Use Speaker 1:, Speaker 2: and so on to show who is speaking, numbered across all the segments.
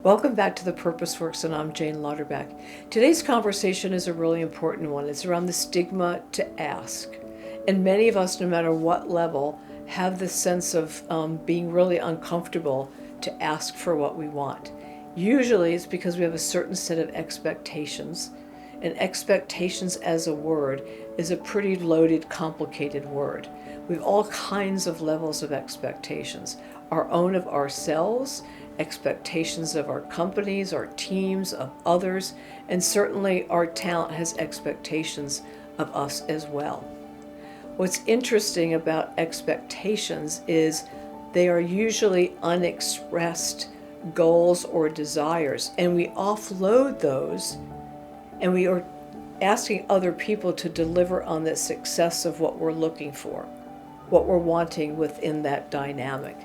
Speaker 1: Welcome back to The Purpose Works, and I'm Jane Lauterback. Today's conversation is a really important one. It's around the stigma to ask. And many of us, no matter what level, have this sense of being really uncomfortable to ask for what we want. Usually it's because we have a certain set of expectations. And expectations as a word is a pretty loaded, complicated word. We have all kinds of levels of expectations. Our own of ourselves, expectations of our companies, our teams, of others, and certainly our talent has expectations of us as well. What's interesting about expectations is they are usually unexpressed goals or desires, and we offload those, and we are asking other people to deliver on the success of what we're looking for, what we're wanting within that dynamic.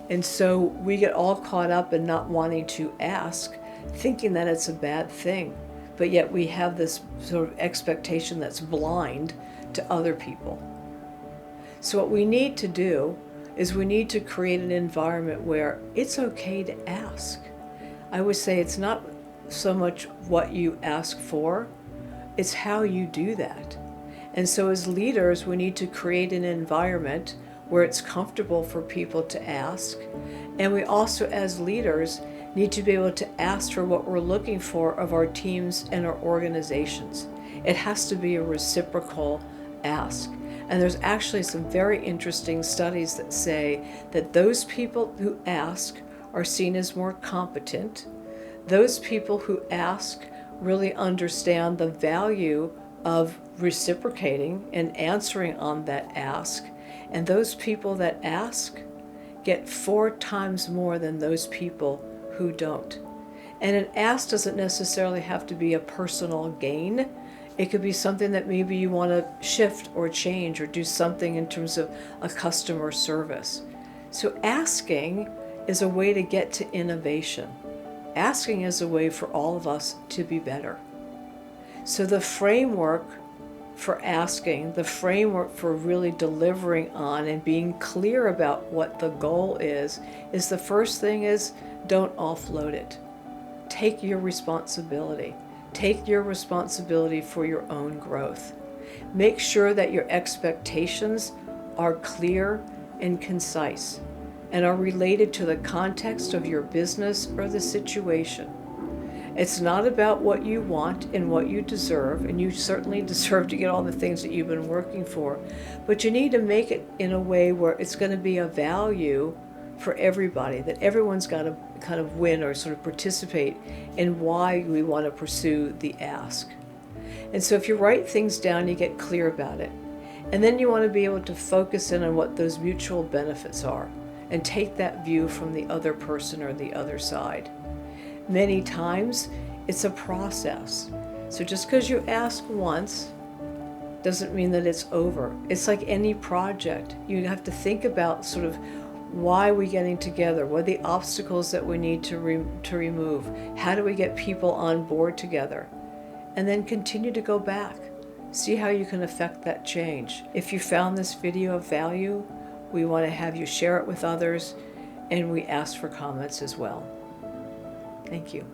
Speaker 1: And so we get all caught up in not wanting to ask, thinking that it's a bad thing. But yet we have this sort of expectation that's blind to other people. So what we need to do is we need to create an environment where it's okay to ask. I would say it's not so much what you ask for, it's how you do that. And so as leaders, we need to create an environment where it's comfortable for people to ask. And we also, as leaders, need to be able to ask for what we're looking for of our teams and our organizations. It has to be a reciprocal ask. And there's actually some very interesting studies that say that those people who ask are seen as more competent. Those people who ask really understand the value of reciprocating and answering on that ask. And those people that ask get 4 times more than those people who don't. And an ask doesn't necessarily have to be a personal gain. It could be something that maybe you want to shift or change or do something in terms of a customer service. So asking is a way to get to innovation. Asking is a way for all of us to be better. So the framework for asking, the framework for really delivering on and being clear about what the goal is the first thing is don't offload it. Take your responsibility. Take your responsibility for your own growth. Make sure that your expectations are clear and concise and are related to the context of your business or the situation. It's not about what you want and what you deserve, and you certainly deserve to get all the things that you've been working for, but you need to make it in a way where it's going to be a value for everybody, that everyone's got to kind of win or sort of participate in why we want to pursue the ask. And so if you write things down, you get clear about it. And then you want to be able to focus in on what those mutual benefits are and take that view from the other person or the other side. Many times it's a process. So just because you ask once doesn't mean that it's over. It's like any project. You have to think about sort of why are we getting together? What are the obstacles that we need to remove? How do we get people on board together? And then continue to go back. See how you can affect that change. If you found this video of value, we want to have you share it with others, and we ask for comments as well. Thank you.